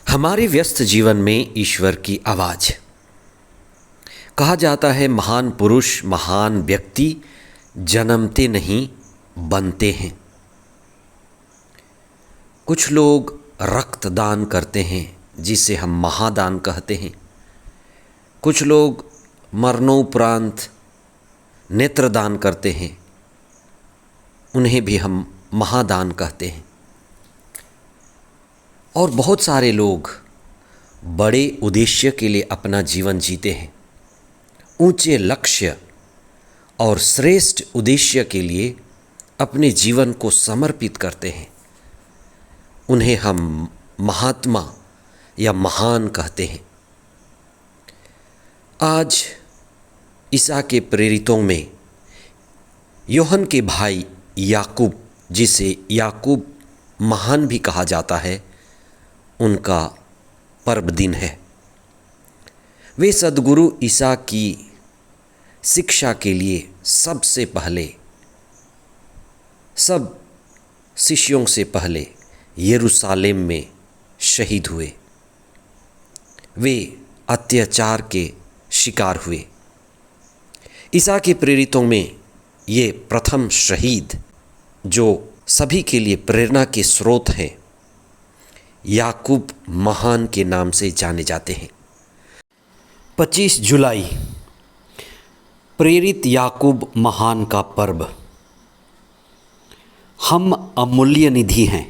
हमारे व्यस्त जीवन में ईश्वर की आवाज़। कहा जाता है महान पुरुष महान व्यक्ति जन्मते नहीं बनते हैं। कुछ लोग रक्तदान करते हैं जिसे हम महादान कहते हैं। कुछ लोग मरणोपरांत नेत्रदान करते हैं, उन्हें भी हम महादान कहते हैं। और बहुत सारे लोग बड़े उद्देश्य के लिए अपना जीवन जीते हैं, ऊंचे लक्ष्य और श्रेष्ठ उद्देश्य के लिए अपने जीवन को समर्पित करते हैं। उन्हें हम महात्मा या महान कहते हैं। आज ईसा के प्रेरितों में यूहन्ना के भाई याकूब, जिसे याकूब महान भी कहा जाता है, उनका पर्व दिन है। वे सद्गुरु ईसा की शिक्षा के लिए सबसे पहले, सब शिष्यों से पहले यरूशलेम में शहीद हुए। वे अत्याचार के शिकार हुए। ईसा के प्रेरितों में ये प्रथम शहीद, जो सभी के लिए प्रेरणा के स्रोत हैं, याकूब महान के नाम से जाने जाते हैं। 25 जुलाई प्रेरित याकूब महान का पर्व। हम अमूल्य निधि हैं।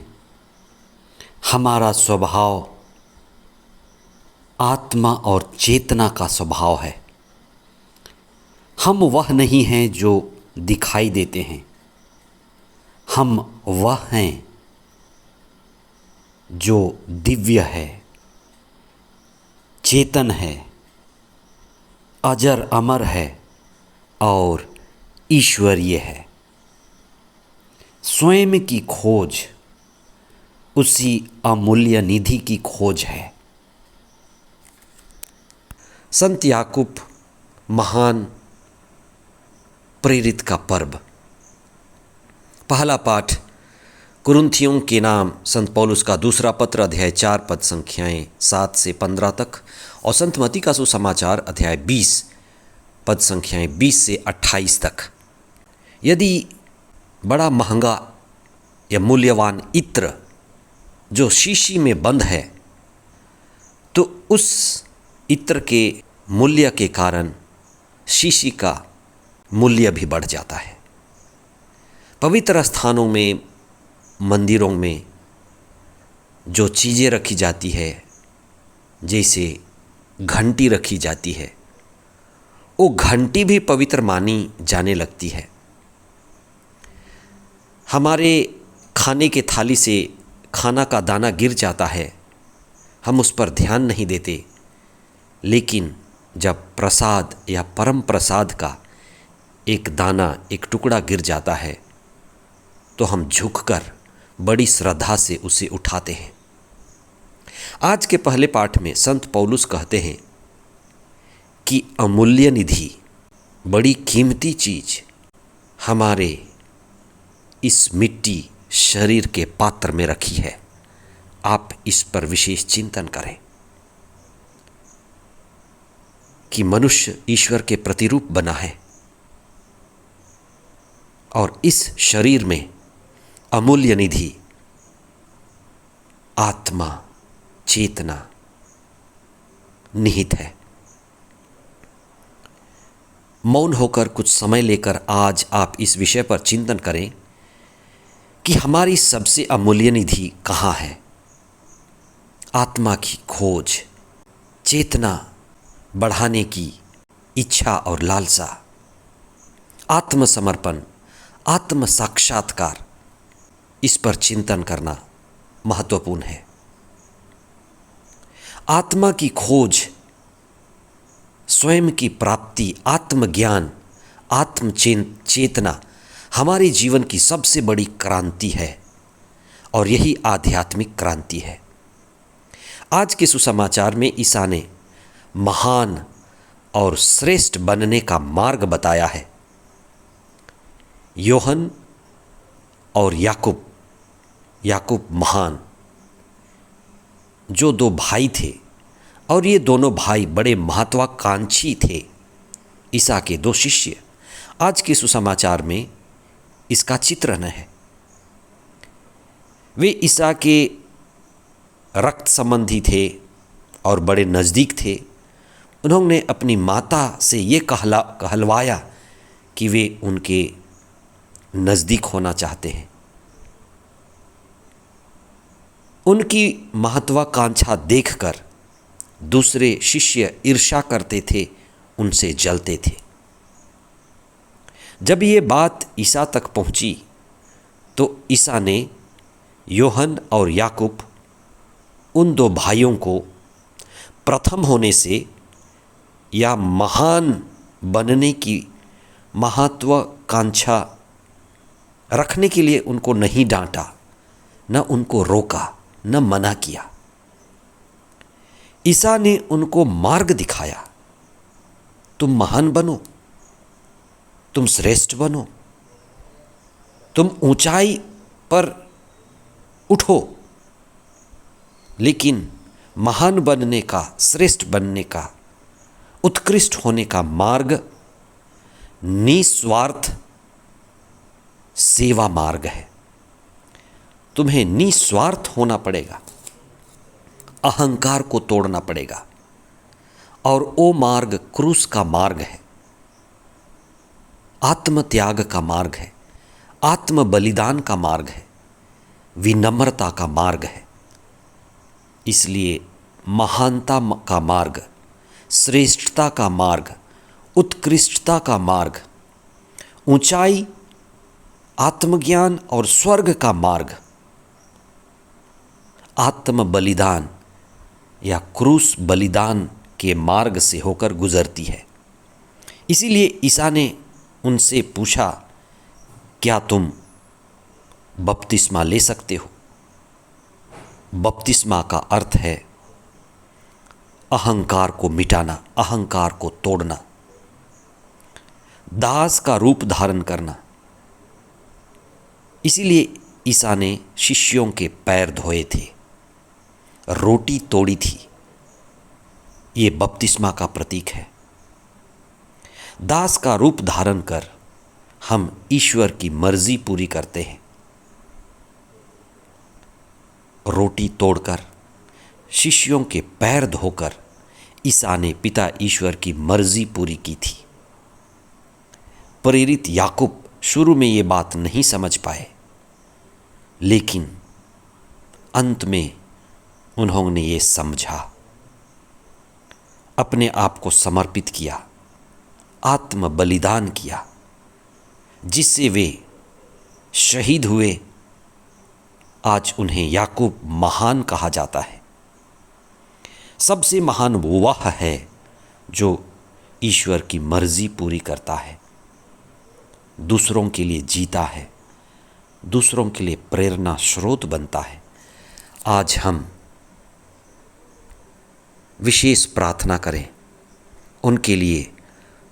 हमारा स्वभाव आत्मा और चेतना का स्वभाव है। हम वह नहीं हैं जो दिखाई देते हैं। हम वह हैं जो दिव्य है, चेतन है, अजर अमर है और ईश्वरीय है। स्वयं की खोज उसी अमूल्य निधि की खोज है। संत याकूब महान प्रेरित का पर्व। पहला पाठ कुरिन्थियों के नाम संत पौलुस का दूसरा पत्र अध्याय 4 पद संख्याएं 7 से 15 तक, और संत मती का सुसमाचार अध्याय 20 पद संख्याएं 20 से 28 तक। यदि बड़ा महंगा या मूल्यवान इत्र जो शीशी में बंद है, तो उस इत्र के मूल्य के कारण शीशी का मूल्य भी बढ़ जाता है। पवित्र स्थानों में, मंदिरों में जो चीज़ें रखी जाती है, जैसे घंटी रखी जाती है, वो घंटी भी पवित्र मानी जाने लगती है। हमारे खाने के थाली से खाना का दाना गिर जाता है, हम उस पर ध्यान नहीं देते, लेकिन जब प्रसाद या परम प्रसाद का एक दाना, एक टुकड़ा गिर जाता है, तो हम झुककर बड़ी श्रद्धा से उसे उठाते हैं। आज के पहले पाठ में संत पौलुस कहते हैं कि अमूल्य निधि, बड़ी कीमती चीज हमारे इस मिट्टी शरीर के पात्र में रखी है। आप इस पर विशेष चिंतन करें कि मनुष्य ईश्वर के प्रतिरूप बना है, और इस शरीर में अमूल्य निधि आत्मा, चेतना निहित है। मौन होकर कुछ समय लेकर आज आप इस विषय पर चिंतन करें कि हमारी सबसे अमूल्य निधि कहाँ है। आत्मा की खोज, चेतना बढ़ाने की इच्छा और लालसा, आत्मसमर्पण, आत्म साक्षात्कार, इस पर चिंतन करना महत्वपूर्ण है। आत्मा की खोज, स्वयं की प्राप्ति, आत्मज्ञान, आत्म चेतना हमारे जीवन की सबसे बड़ी क्रांति है, और यही आध्यात्मिक क्रांति है। आज के सुसमाचार में ईसा ने महान और श्रेष्ठ बनने का मार्ग बताया है। यूहन्ना और याकूब महान, जो दो भाई थे, और ये दोनों भाई बड़े महत्वाकांक्षी थे, ईसा के दो शिष्य। आज के सुसमाचार में इसका चित्रण है। वे ईसा के रक्त संबंधी थे और बड़े नज़दीक थे। उन्होंने अपनी माता से ये कहलवाया कि वे उनके नज़दीक होना चाहते हैं। उनकी महत्वाकांक्षा देखकर दूसरे शिष्य ईर्ष्या करते थे, उनसे जलते थे। जब ये बात ईसा तक पहुंची तो ईसा ने योहन और याकूब, उन दो भाइयों को प्रथम होने से या महान बनने की महत्वाकांक्षा रखने के लिए उनको नहीं डांटा, न उनको रोका, न मना किया। ईसा ने उनको मार्ग दिखाया। तुम महान बनो, तुम श्रेष्ठ बनो, तुम ऊंचाई पर उठो, लेकिन महान बनने का, श्रेष्ठ बनने का, उत्कृष्ट होने का मार्ग निस्वार्थ सेवा मार्ग है। तुम्हें निस्वार्थ होना पड़ेगा, अहंकार को तोड़ना पड़ेगा, और वो मार्ग क्रूस का मार्ग है, आत्मत्याग का मार्ग है, आत्म बलिदान का मार्ग है, विनम्रता का मार्ग है। इसलिए महानता का मार्ग, श्रेष्ठता का मार्ग, उत्कृष्टता का मार्ग, ऊंचाई, आत्मज्ञान और स्वर्ग का मार्ग आत्म बलिदान या क्रूस बलिदान के मार्ग से होकर गुजरती है। इसीलिए ईसा ने उनसे पूछा, क्या तुम बपतिस्मा ले सकते हो? बपतिस्मा का अर्थ है अहंकार को मिटाना, अहंकार को तोड़ना, दास का रूप धारण करना। इसीलिए ईसा ने शिष्यों के पैर धोए थे, रोटी तोड़ी थी। ये बपतिस्मा का प्रतीक है। दास का रूप धारण कर हम ईश्वर की मर्जी पूरी करते हैं। रोटी तोड़कर, शिष्यों के पैर धोकर ईसा ने पिता ईश्वर की मर्जी पूरी की थी। प्रेरित याकूब शुरू में ये बात नहीं समझ पाए, लेकिन अंत में उन्होंने ये समझा, अपने आप को समर्पित किया, आत्म बलिदान किया, जिससे वे शहीद हुए। आज उन्हें याकूब महान कहा जाता है। सबसे महान वह है जो ईश्वर की मर्जी पूरी करता है, दूसरों के लिए जीता है, दूसरों के लिए प्रेरणा स्रोत बनता है। आज हम विशेष प्रार्थना करें उनके लिए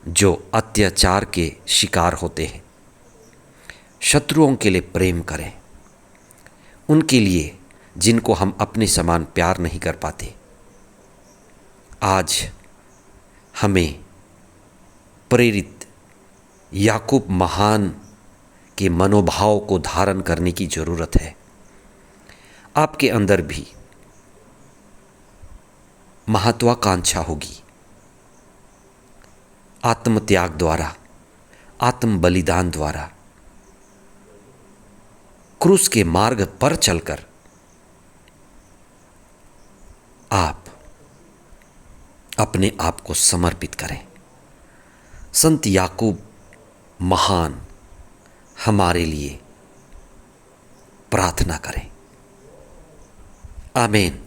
जो अत्याचार के शिकार होते हैं। शत्रुओं के लिए प्रेम करें, उनके लिए जिनको हम अपने समान प्यार नहीं कर पाते। आज हमें प्रेरित याकूब महान के मनोभाव को धारण करने की ज़रूरत है। आपके अंदर भी महत्वाकांक्षा होगी। आत्मत्याग द्वारा, आत्म बलिदान द्वारा, क्रूस के मार्ग पर चलकर आप अपने आप को समर्पित करें। संत याकूब महान हमारे लिए प्रार्थना करें। आमीन।